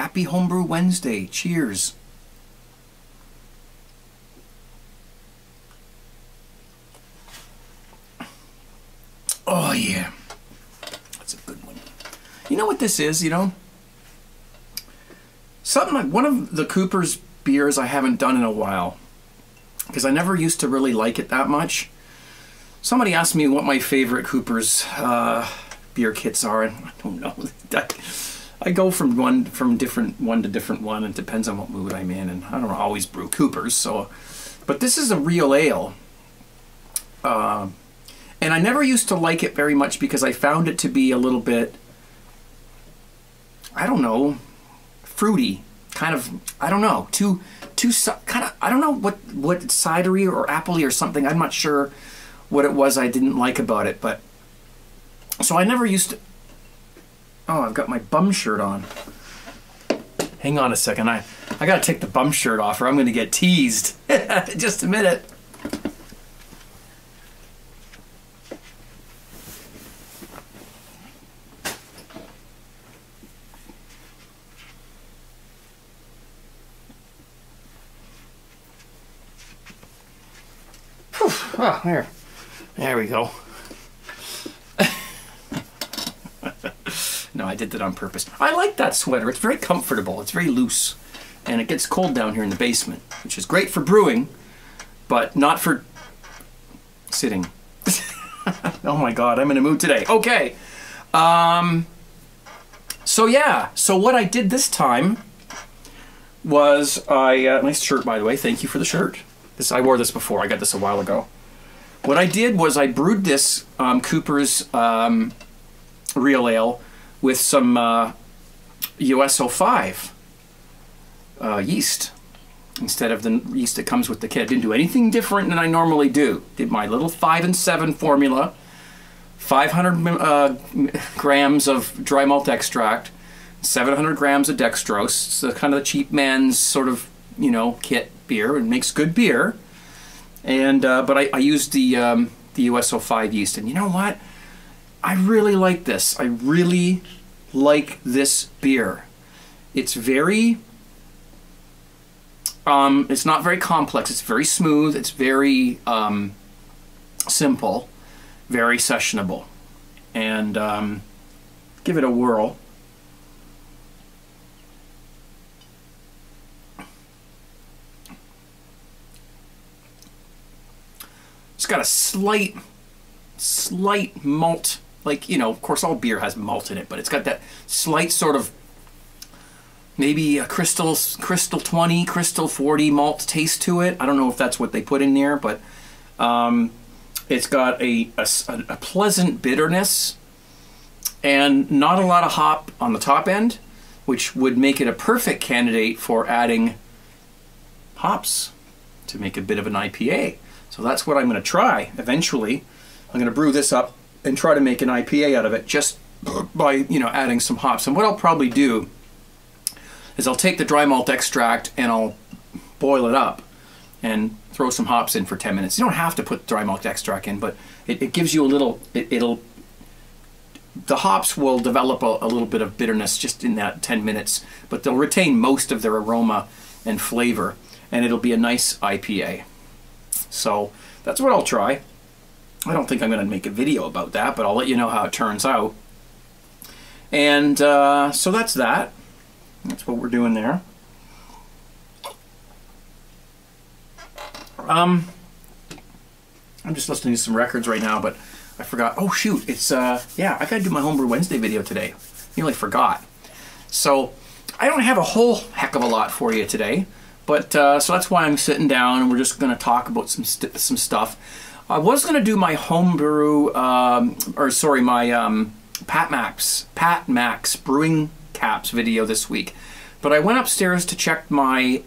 Happy Homebrew Wednesday. Cheers. Oh yeah, that's a good one. You know what this is, you know? Something like one of the Cooper's beers I haven't done in a while, because I never used to really like it that much. Somebody asked me what my favorite Cooper's beer kits are, and I don't know. I go from one to different one. It depends on what mood I'm in, and I don't always brew Cooper's. So, but this is a real ale. And I never used to like it very much because I found it to be a little bit, I don't know, fruity, kind of, I don't know, too kind of, I don't know what cidery or appley or something. I'm not sure what it was I didn't like about it, but so I never used to. Oh, I've got my bum shirt on. Hang on a second, I gotta take the bum shirt off or I'm gonna get teased. Just a minute. Oh, there we go. No, I did that on purpose. I like that sweater. It's very comfortable. It's very loose. And it gets cold down here in the basement, which is great for brewing, but not for sitting. Oh my God, I'm in a mood today. Okay. So yeah, so what I did this time was nice shirt, by the way. Thank you for the shirt. I wore this before. I got this a while ago. What I did was I brewed this Cooper's Real Ale with some US-05 yeast instead of the yeast that comes with the kit. I didn't do anything different than I normally do. Did my little 5 and 7 formula, 500 grams of dry malt extract, 700 grams of dextrose. It's the kind of the cheap man's sort of, you know, kit beer. It makes good beer. And but I used the US-05 yeast, and you know what? I really like this. I really like this beer. It's very it's not very complex. It's very smooth. It's very simple, very sessionable. And give it a whirl. It's got a slight malt, like, you know, of course all beer has malt in it, but it's got that slight sort of maybe a crystal 20, crystal 40 malt taste to it. I don't know if that's what they put in there, but it's got a pleasant bitterness and not a lot of hop on the top end, which would make it a perfect candidate for adding hops to make a bit of an IPA. So that's what I'm going to try eventually. I'm going to brew this up and try to make an IPA out of it just by, you know, adding some hops. And what I'll probably do is I'll take the dry malt extract and I'll boil it up and throw some hops in for 10 minutes. You don't have to put dry malt extract in, but it gives you a little, the hops will develop a little bit of bitterness just in that 10 minutes, but they'll retain most of their aroma and flavor, and it'll be a nice IPA. So that's what I'll try. I don't think I'm going to make a video about that, but I'll let you know how it turns out. And so that's that. That's what we're doing there. I'm just listening to some records right now, but I forgot. Oh shoot, it's yeah, I gotta do my Homebrew Wednesday video today. Nearly forgot. So I don't have a whole heck of a lot for you today, but so that's why I'm sitting down and we're just gonna talk about some stuff. I was gonna do my homebrew, or sorry, my Pat Max brewing caps video this week, but I went upstairs to check my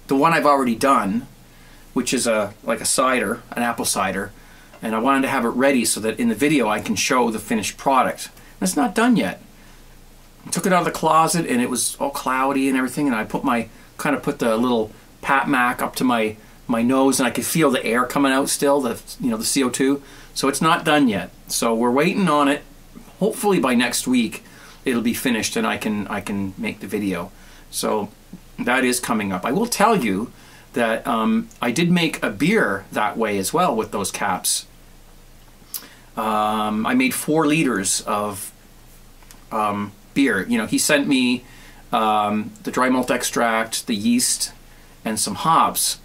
the one I've already done, which is like a cider, an apple cider, and I wanted to have it ready so that in the video I can show the finished product. And it's not done yet. I took it out of the closet and it was all cloudy and everything, and I put kind of put the little Pat Mac up to my nose, and I could feel the air coming out still, the CO2. So it's not done yet. So we're waiting on it. Hopefully by next week it'll be finished and I can make the video. So that is coming up. I will tell you that I did make a beer that way as well with those caps. I made 4 liters of beer. You know, he sent me the dry malt extract, the yeast, and some hops.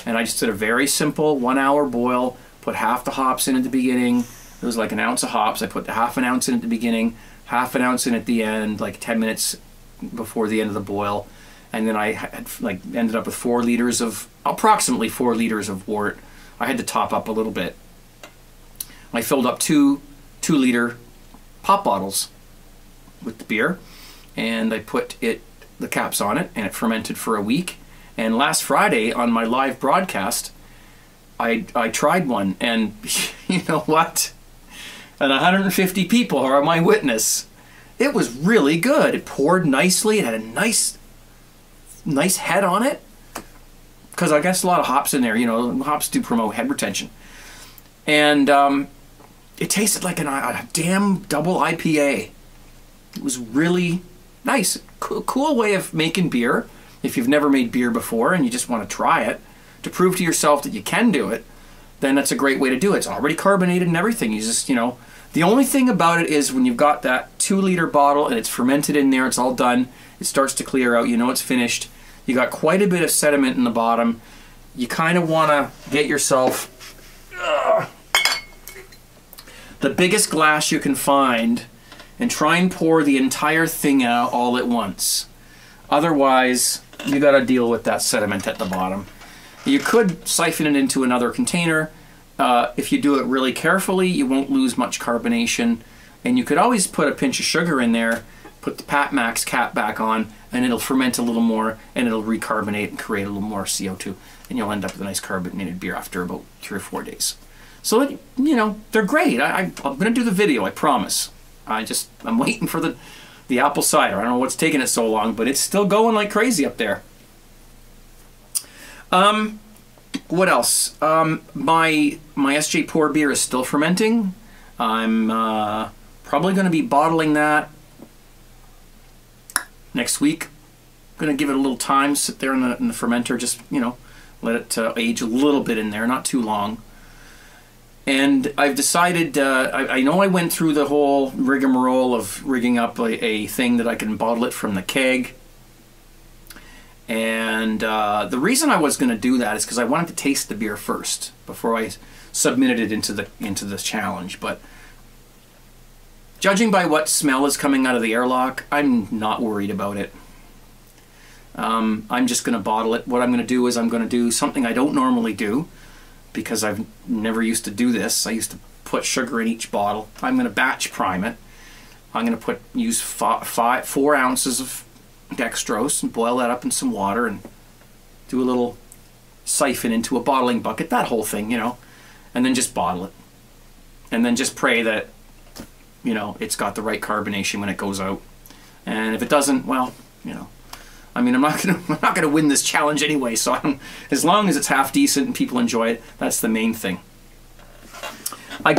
And I just did a very simple 1 hour boil, put half the hops in at the beginning. It was like an ounce of hops. I put the half an ounce in at the beginning, half an ounce in at the end, like 10 minutes before the end of the boil. And then I had like ended up with 4 liters of, approximately 4 liters of wort. I had to top up a little bit. I filled up 2 2-liter pop bottles with the beer, and I put the caps on it, and it fermented for a week. And last Friday on my live broadcast, I tried one, and you know what? And 150 people are my witness. It was really good. It poured nicely. It had a nice head on it, because I guess a lot of hops in there. You know, hops do promote head retention, and it tasted like a damn double IPA. It was really nice. Cool way of making beer. If you've never made beer before and you just want to try it to prove to yourself that you can do it, then that's a great way to do it. It's already carbonated and everything. You just, you know, the only thing about it is when you've got that 2-liter bottle and it's fermented in there, it's all done, it starts to clear out, you know it's finished. You got quite a bit of sediment in the bottom. You kind of want to get yourself the biggest glass you can find and try and pour the entire thing out all at once. Otherwise, you got to deal with that sediment at the bottom. You could siphon it into another container. If you do it really carefully, you won't lose much carbonation. And you could always put a pinch of sugar in there, put the Pat Max cap back on, and it'll ferment a little more, and it'll recarbonate and create a little more CO2. And you'll end up with a nice carbonated beer after about 3 or 4 days. So, you know, they're great. I'm going to do the video, I promise. I'm waiting for the apple cider. I don't know what's taking it so long, but it's still going like crazy up there. What else? My SJ Pour beer is still fermenting. I'm probably going to be bottling that next week. I'm going to give it a little time, sit there in the fermenter, just, you know, let it age a little bit in there, not too long. And I've decided, I know I went through the whole rigmarole of rigging up a thing that I can bottle it from the keg. And the reason I was going to do that is because I wanted to taste the beer first before I submitted it into the challenge. But judging by what smell is coming out of the airlock, I'm not worried about it. I'm just going to bottle it. What I'm going to do is I'm going to do something I don't normally do, because I've never used to do this. I used to put sugar in each bottle. I'm going to batch prime it. I'm going to use 4 ounces of dextrose and boil that up in some water and do a little siphon into a bottling bucket, that whole thing, you know, and then just bottle it. And then just pray that, you know, it's got the right carbonation when it goes out. And if it doesn't, well, you know, I mean, I'm not gonna win this challenge anyway. So as long as it's half decent and people enjoy it, that's the main thing. I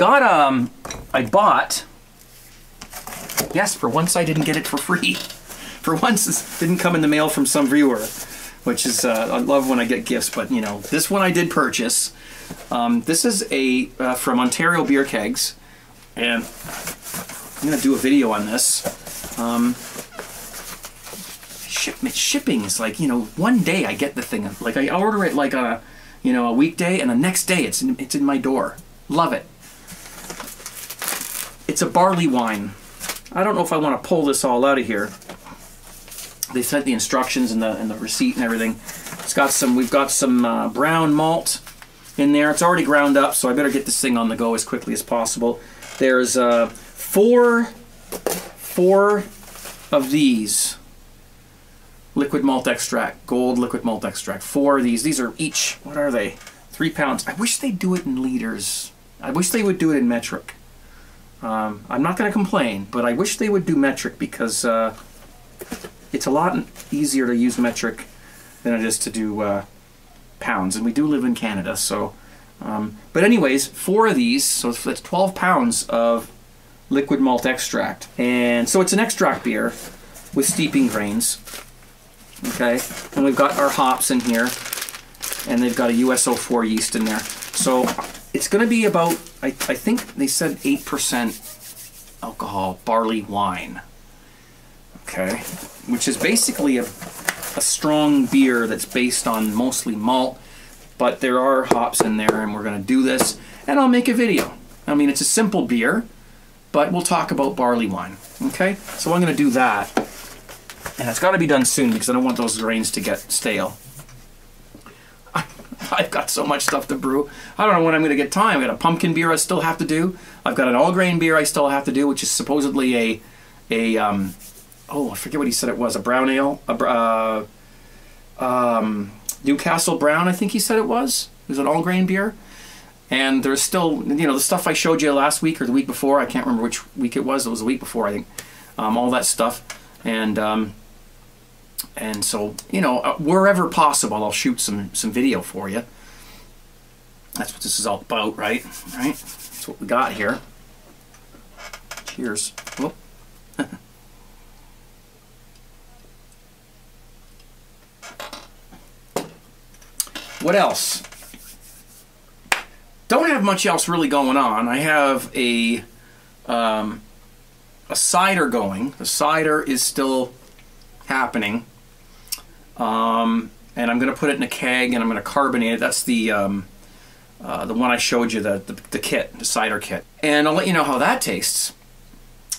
bought. Yes, for once I didn't get it for free. For once, this didn't come in the mail from some viewer, which is I love when I get gifts. But you know, this one I did purchase. This is from Ontario Beer Kegs, and I'm gonna do a video on this. Shipping is like, you know, one day I get the thing, like I order it like a, you know, a weekday, and the next day it's in my door. Love it. It's a barley wine. I don't know if I want to pull this all out of here. They sent the instructions and the receipt and everything. It's got some. We've got some brown malt in there. It's already ground up, so I better get this thing on the go as quickly as possible. There's four of these. Liquid malt extract, gold liquid malt extract. 4 of these. These are each, what are they? 3 pounds. I wish they'd do it in liters. I wish they would do it in metric. I'm not going to complain, but I wish they would do metric, because it's a lot easier to use metric than it is to do pounds. And we do live in Canada, so. But anyways, 4 of these, so that's 12 pounds of liquid malt extract. And so it's an extract beer with steeping grains. Okay, and we've got our hops in here, and they've got a USO4 yeast in there. So it's going to be about, I think they said 8% alcohol barley wine. Okay, which is basically a strong beer that's based on mostly malt, but there are hops in there, and we're going to do this, and I'll make a video. I mean, it's a simple beer, but we'll talk about barley wine. Okay, so I'm going to do that. And it's got to be done soon because I don't want those grains to get stale. I've got so much stuff to brew. I don't know when I'm going to get time. I've got a pumpkin beer I still have to do. I've got an all-grain beer I still have to do, which is supposedly oh, I forget what he said it was, a brown ale, Newcastle Brown, I think he said it was. It was an all-grain beer. And there's still, you know, the stuff I showed you last week or the week before. I can't remember which week it was. It was the week before, I think. All that stuff. And so, you know, wherever possible, I'll shoot some video for you. That's what this is all about, right? Right? That's what we got here. Cheers. Whoop. What else? Don't have much else really going on. I have a cider going. The cider is still happening, and I'm going to put it in a keg and I'm going to carbonate it. That's the one I showed you, the kit, the cider kit, and I'll let you know how that tastes.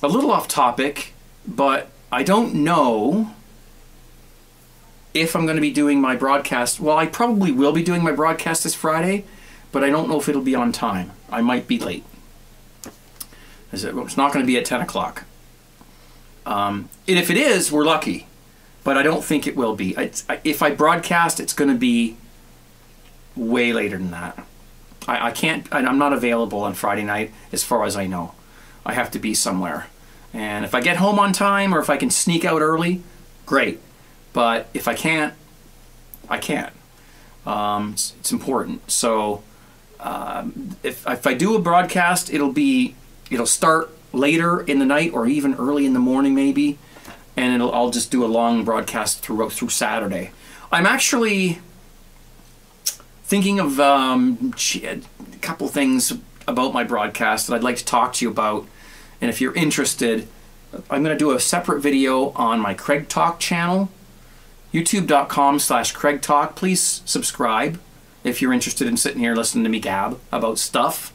A little off topic, but I don't know if I'm going to be doing my broadcast. Well, I probably will be doing my broadcast this Friday, but I don't know if it'll be on time. I might be late. It's not going to be at 10 o'clock. And if it is, we're lucky. But I don't think it will be. If I broadcast, it's going to be way later than that. I can't, I'm not available on Friday night as far as I know. I have to be somewhere. And if I get home on time or if I can sneak out early, great. But if I can't, I can't. It's important. So if I do a broadcast, it'll start later in the night or even early in the morning maybe, and I'll just do a long broadcast through Saturday. I'm actually thinking of a couple things about my broadcast that I'd like to talk to you about, and if you're interested, I'm going to do a separate video on my Craig Talk channel, youtube.com/Craig Talk. Please subscribe if you're interested in sitting here listening to me gab about stuff.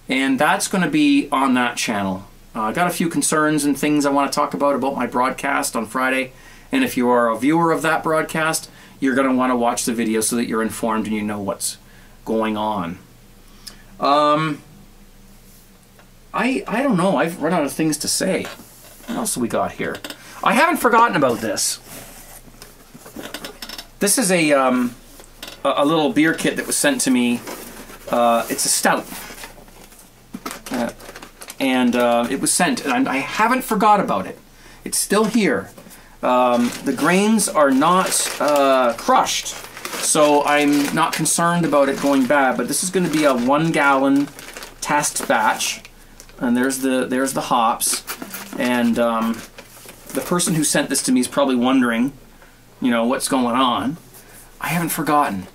And that's going to be on that channel. I got a few concerns and things I want to talk about my broadcast on Friday. And if you are a viewer of that broadcast, you're going to want to watch the video so that you're informed and you know what's going on. I don't know. I've run out of things to say. What else have we got here? I haven't forgotten about this. This is a little beer kit that was sent to me. It's a stout. It was sent, and I haven't forgot about it. It's still here. The grains are not crushed, so I'm not concerned about it going bad, but this is going to be a 1 gallon test batch, and there's the hops, and the person who sent this to me is probably wondering, you know, what's going on. I haven't forgotten.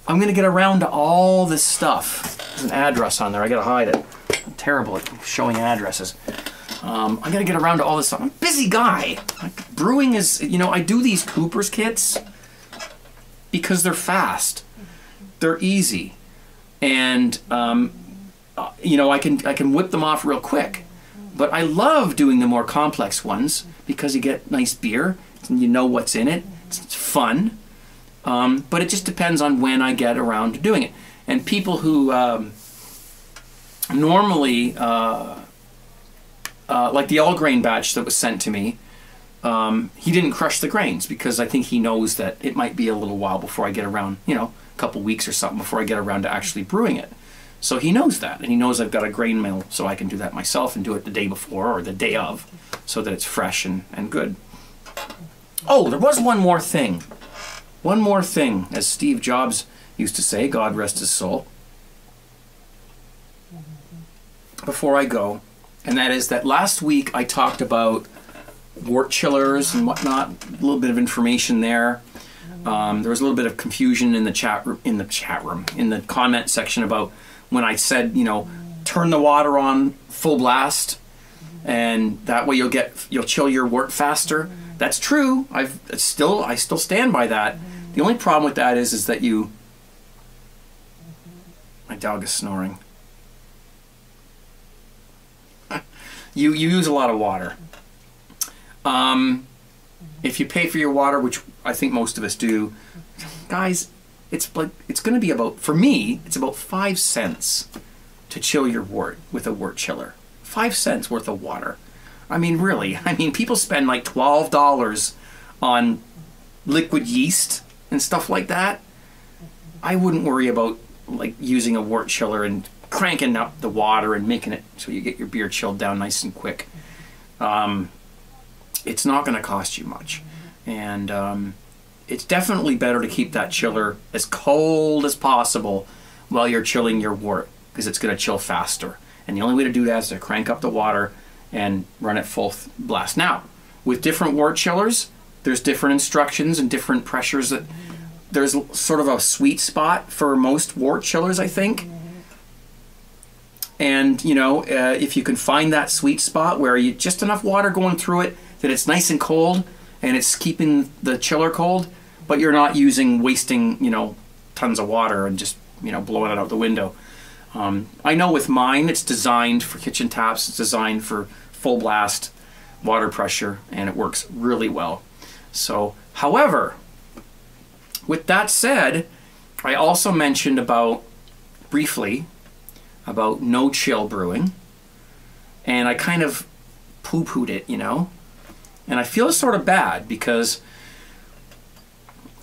I'm going to get around to all this stuff. There's an address on there. I got to hide it. I'm terrible at showing addresses. I'm going to get around to all this stuff. I'm a busy guy. Like, brewing is, you know, I do these Cooper's kits because they're fast. They're easy. And, you know, I can whip them off real quick. But I love doing the more complex ones because you get nice beer and you know what's in it. It's fun. But it just depends on when I get around to doing it. And people who normally, like the all-grain batch that was sent to me, he didn't crush the grains because I think he knows that it might be a little while before I get around, you know, a couple weeks or something before I get around to actually brewing it. So he knows that, and he knows I've got a grain mill, so I can do that myself and do it the day before or the day of, so that it's fresh and good. Oh, there was one more thing. One more thing, as Steve Jobs used to say, God rest his soul. Before I go, And that is that last week I talked about wort chillers and whatnot, a little bit of information there. There was a little bit of confusion in the chat room, in the comment section about when I said, you know, turn the water on full blast, and that way you'll chill your wort faster. That's true. I still stand by that. The only problem with that is that my dog is snoring. You use a lot of water. If you pay for your water, which I think most of us do, guys, it's going to be about, for me, it's about 5 cents to chill your wort with a wort chiller. 5 cents worth of water. I mean, really. I mean, people spend like $12 on liquid yeast and stuff like that. I wouldn't worry about like using a wort chiller and cranking up the water and making it so you get your beer chilled down nice and quick. It's not going to cost you much, and it's definitely better to keep that chiller as cold as possible while you're chilling your wort, because it's going to chill faster. And the only way to do that is to crank up the water and run it full blast. Now, with different wort chillers, there's different instructions and different pressures. There's sort of a sweet spot for most wort chillers, I think. And, you know, if you can find that sweet spot where you just enough water going through it that it's nice and cold and it's keeping the chiller cold, but you're not wasting, you know, tons of water and just, you know, blowing it out the window. I know with mine, it's designed for kitchen taps. It's designed for full blast water pressure, and it works really well. So, however, with that said, I also mentioned briefly about no chill brewing, and I kind of poo-pooed it, you know, and I feel sort of bad because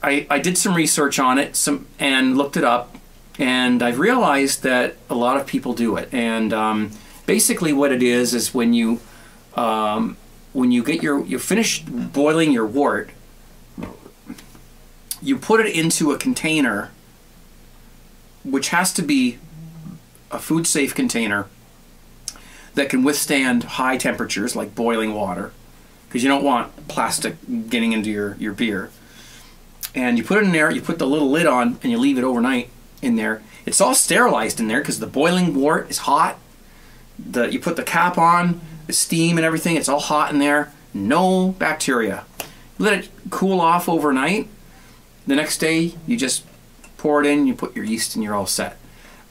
I did some research on it and looked it up, and I've realized that a lot of people do it. And basically what it is when you you finish boiling your wort, you put it into a container, which has to be a food safe container that can withstand high temperatures like boiling water, because you don't want plastic getting into your beer. And you put it in there, you put the little lid on, and you leave it overnight in there. It's all sterilized in there because the boiling wort is hot. You put the cap on, the steam and everything, it's all hot in there. No bacteria. Let it cool off overnight. The next day, you just pour it in, you put your yeast, and you're all set.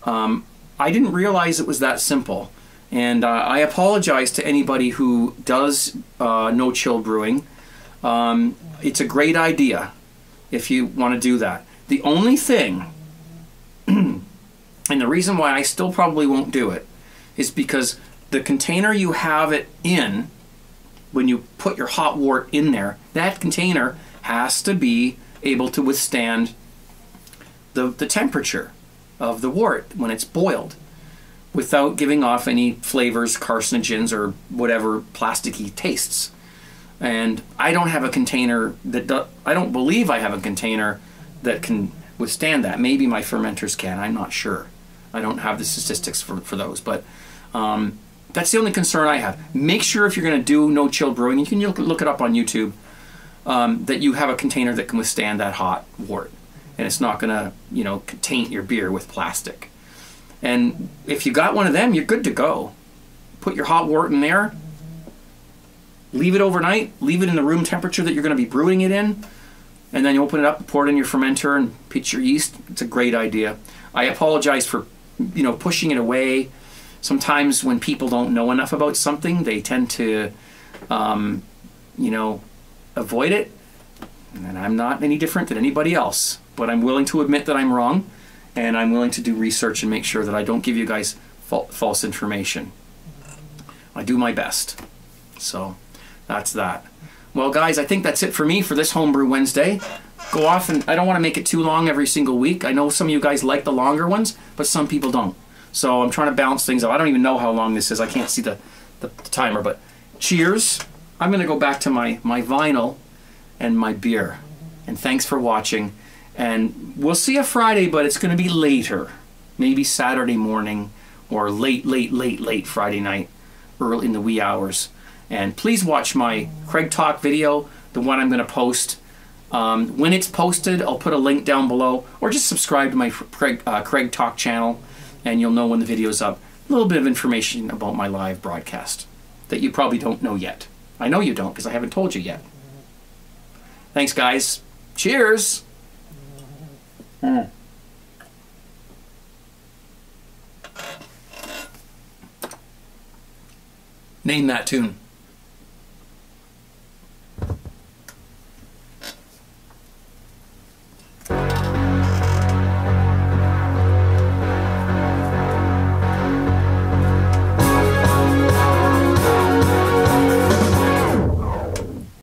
I didn't realize it was that simple. And I apologize to anybody who does no chill brewing. It's a great idea if you want to do that. The only thing, and the reason why I still probably won't do it, is because the container you have it in, when you put your hot wort in there, that container has to be able to withstand the temperature of the wort when it's boiled, without giving off any flavors, carcinogens, or whatever plasticky tastes. And I don't have a container I don't believe I have a container that can withstand that. Maybe my fermenters can, I'm not sure. I don't have the statistics for those, but that's the only concern I have. Make sure if you're going to do no chill brewing, you can look it up on YouTube, that you have a container that can withstand that hot wort, and it's not going to, you know, taint your beer with plastic. And if you got one of them, you're good to go. Put your hot wort in there, leave it overnight, leave it in the room temperature that you're going to be brewing it in, and then you open it up, pour it in your fermenter, and pitch your yeast. It's a great idea. I apologize for, you know, pushing it away. Sometimes when people don't know enough about something, they tend to, you know, avoid it. And I'm not any different than anybody else. But I'm willing to admit that I'm wrong, and I'm willing to do research and make sure that I don't give you guys false information. I do my best. So that's that. Well, guys, I think that's it for me for this Homebrew Wednesday. Go off, and I don't want to make it too long every single week. I know some of you guys like the longer ones, but some people don't. So I'm trying to balance things out. I don't even know how long this is. I can't see the timer, but cheers. I'm going to go back to my vinyl and my beer. And thanks for watching. And we'll see you Friday, but it's going to be later. Maybe Saturday morning or late Friday night, early in the wee hours. And please watch my Craig Talk video, the one I'm going to post. When it's posted, I'll put a link down below, or just subscribe to my Craig Talk channel, and you'll know when the video's up. A little bit of information about my live broadcast that you probably don't know yet. I know you don't, because I haven't told you yet. Thanks, guys. Cheers! Name that tune.